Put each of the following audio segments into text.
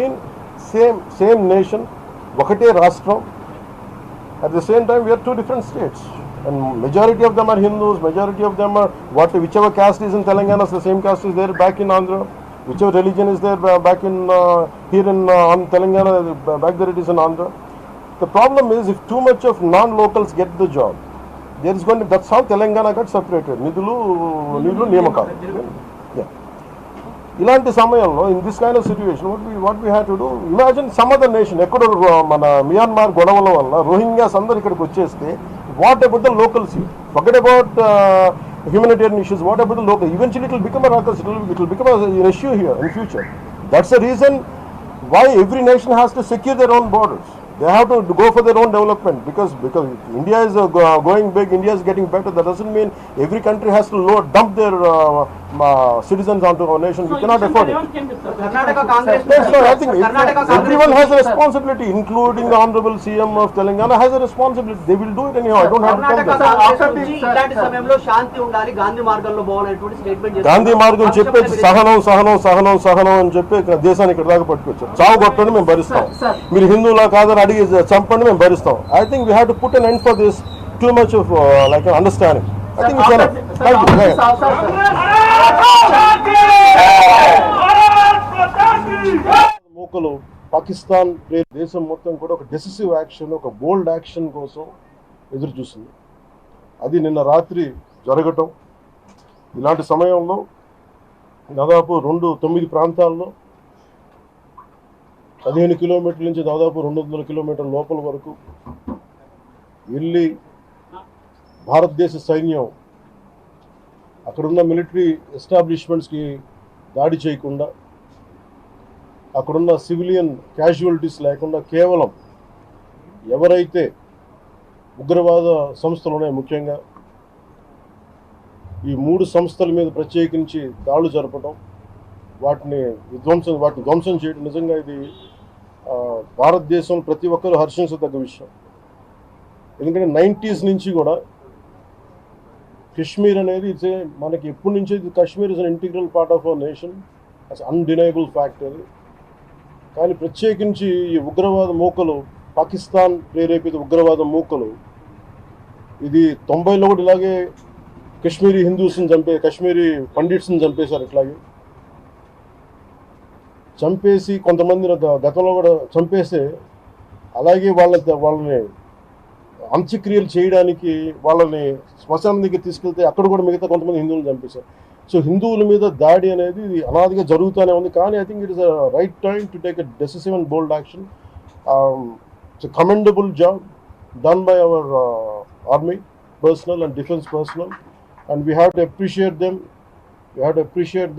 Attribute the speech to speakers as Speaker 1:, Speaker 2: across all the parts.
Speaker 1: been same nation, ఒకటే రాష్ట్రం. At the same time, we are two different states, and majority of them are Hindus. Majority of them are whichever caste is in Telangana, the same caste is there back in Andhra. Whichever religion is there back in here in on Telangana, back there it is in Andhra. The problem is, if too much of non-locals get the job, there is going to, that's how Telangana got separated. Nidulu Niyamakalu. Yeah. ఇలాంటి సమయంలో in this kind of situation, what we had to do, imagine some other nation, ఎక్కడో మన Myanmar గొడవల వల్ల Rohingyas అందరు ఇక్కడికి వచ్చేస్తే, what about the locals here? Forget about humanitarian issues, what about the local? Eventually it will become a ruckus, it will become an issue here in future. That's the reason why every nation has to secure their own borders. They have to go for their own development, because India is going big, India is getting better. That doesn't mean every country has to dump their citizens onto our nation. We cannot afford it. I think everyone has a responsibility, including the Honorable CM of Telangana has a responsibility. They will do it anyhow. I don't have to tell them. Gandhi మార్గం చెప్పేసి సహనం అని చెప్పి దేశాన్ని ఇక్కడ దాకా పట్టుకొచ్చారు. చావు కొట్టండి మేము భరిస్తాం, మీరు హిందువులా కాదని అడిగి చంపండి మేము భరిస్తాం. I think we have to put an end for this too much of like an understanding. I think it's enough. Thank you. మూకలు పాకిస్తాన్ దేశం మొత్తం కూడా ఒక డెసిసివ్ యాక్షన్, ఒక బోల్డ్ యాక్షన్ కోసం ఎదురు చూస్తుంది. అది నిన్న రాత్రి జరగటం. ఇలాంటి సమయంలో దాదాపు 9 ప్రాంతాల్లో 15 కిలోమీటర్ల నుంచి దాదాపు 200 కిలోమీటర్ల లోపల వరకు వెళ్ళి భారతదేశ సైన్యం అక్కడున్న మిలిటరీ ఎస్టాబ్లిష్మెంట్స్కి దాడి చేయకుండా, అక్కడున్న సివిలియన్ క్యాజువాలిటీస్ లేకుండా, కేవలం ఎవరైతే ఉగ్రవాద సంస్థలు ఉన్నాయో, ముఖ్యంగా ఈ 3 సంస్థల మీద ప్రత్యేకించి దాడులు జరపడం, వాటిని ధ్వంసం చేయడం, నిజంగా ఇది భారతదేశంలో ప్రతి ఒక్కరూ హర్షించదగ్గ విషయం. ఎందుకంటే 90s నుంచి కూడా కాశ్మీర్ అనేది మనకి ఎప్పటి నుంచి Kashmir is an integral part of our nation, as undeniable fact అది. కానీ ప్రత్యేకించి ఈ ఉగ్రవాద మూకలు, పాకిస్తాన్ ప్రేరేపిత ఉగ్రవాద మూకలు, ఇది 90లో కూడా ఇలాగే కాశ్మీరీ హిందూస్ని కాశ్మీరీ పండిట్స్ని చంపేశారు. ఇట్లాగే చంపేసి కొంతమంది గతంలో కూడా చంపేస్తే, అలాగే వాళ్ళని అంత్యక్రియలు చేయడానికి వాళ్ళని శ్మశానం దగ్గర తీసుకెళ్తే అక్కడ కూడా మిగతా కొంతమంది హిందువులు చంపేశారు. సో హిందువుల మీద దాడి అనేది ఇది అనాదిగా జరుగుతూనే ఉంది. కానీ I think it is a right time to take a decisive and bold action. It's a commendable job done by our army personal and defence personnel, and we have to appreciate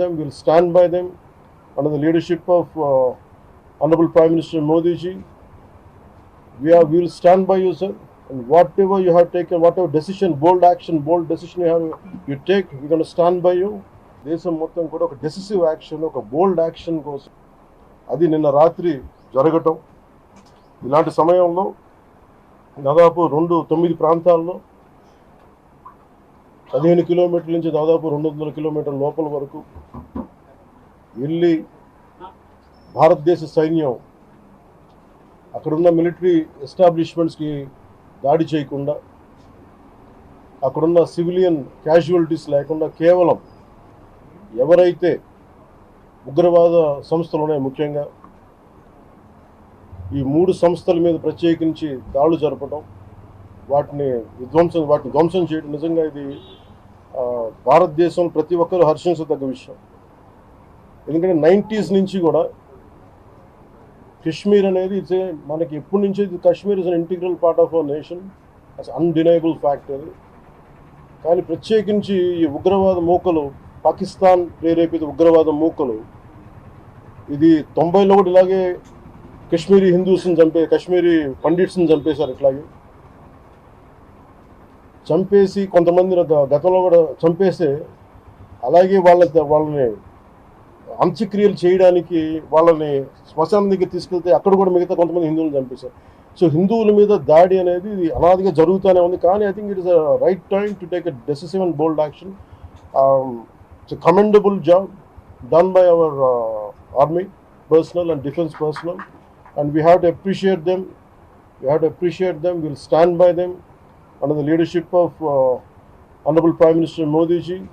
Speaker 1: them. We'll stand by them under the leadership of Honorable Prime Minister Modi ji. We will stand by you, sir, and whatever you have taken, whatever decision, bold decision you take, we're going to stand by you. దేశం మొత్తం కూడా ఒక decisive action, ఒక బోల్డ్ action కోసం అది నిన్న రాత్రి జరగటం. ఇలాంటి సమయంలో దాదాపు 9 ప్రాంతాల్లో 15 కిలోమీటర్ల నుంచి దాదాపు 200 కిలోమీటర్ల లోపల వరకు వెళ్ళి భారతదేశ సైన్యం అక్కడున్న మిలిటరీ ఎస్టాబ్లిష్మెంట్స్కి దాడి చేయకుండా, అక్కడున్న సివిలియన్ క్యాజువాలిటీస్ లేకుండా, కేవలం ఎవరైతే ఉగ్రవాద సంస్థలు ఉన్నాయో, ముఖ్యంగా ఈ 3 సంస్థల మీద ప్రత్యేకించి దాడులు జరపడం, వాటిని ధ్వంసం చేయడం, నిజంగా ఇది భారతదేశంలో ప్రతి ఒక్కరూ హర్షించదగ్గ విషయం. ఎందుకంటే 90s నుంచి కూడా కాశ్మీర్ అనేది మనకి ఎప్పటి నుంచి Kashmir is an integral part of our nation, as undeniable fact అది. కానీ ప్రత్యేకించి ఈ ఉగ్రవాద మూకలు, పాకిస్తాన్ ప్రేరేపిత ఉగ్రవాద మూకలు, ఇది 90లో కూడా ఇలాగే కాశ్మీరీ హిందూస్ని కాశ్మీరీ పండిట్స్ని చంపేశారు. ఇట్లాగే చంపేసి కొంతమంది గతంలో కూడా చంపేస్తే, అలాగే వాళ్ళని అంత్యక్రియలు చేయడానికి వాళ్ళని శ్మశానం దగ్గర తీసుకెళ్తే అక్కడ కూడా మిగతా కొంతమంది హిందువులు చంపేశారు. సో హిందువుల మీద దాడి అనేది ఇది అనాదిగా జరుగుతూనే ఉంది. కానీ I think it is a right time to take a decisive and bold action. It's a commendable job done by our army personnel and defense personnel, and we have to appreciate them. We have to appreciate them. We'll stand by them under the leadership of Honorable Prime Minister Modi ji.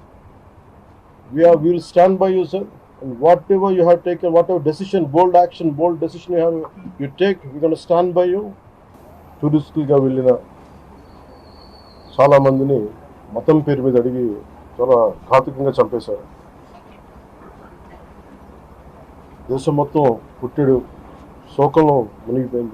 Speaker 1: We will stand by you, sir. And whatever you have taken, whatever decision, bold action, bold decision you take, we're going to stand by you. టూరిస్టులుగా వెళ్ళిన చాలామందిని మతం పేరు మీద అడిగి చాలా ఘాతుకంగా చంపేశారు. దేశం మొత్తం పుట్టెడు శోకంలో మునిగిపోయింది.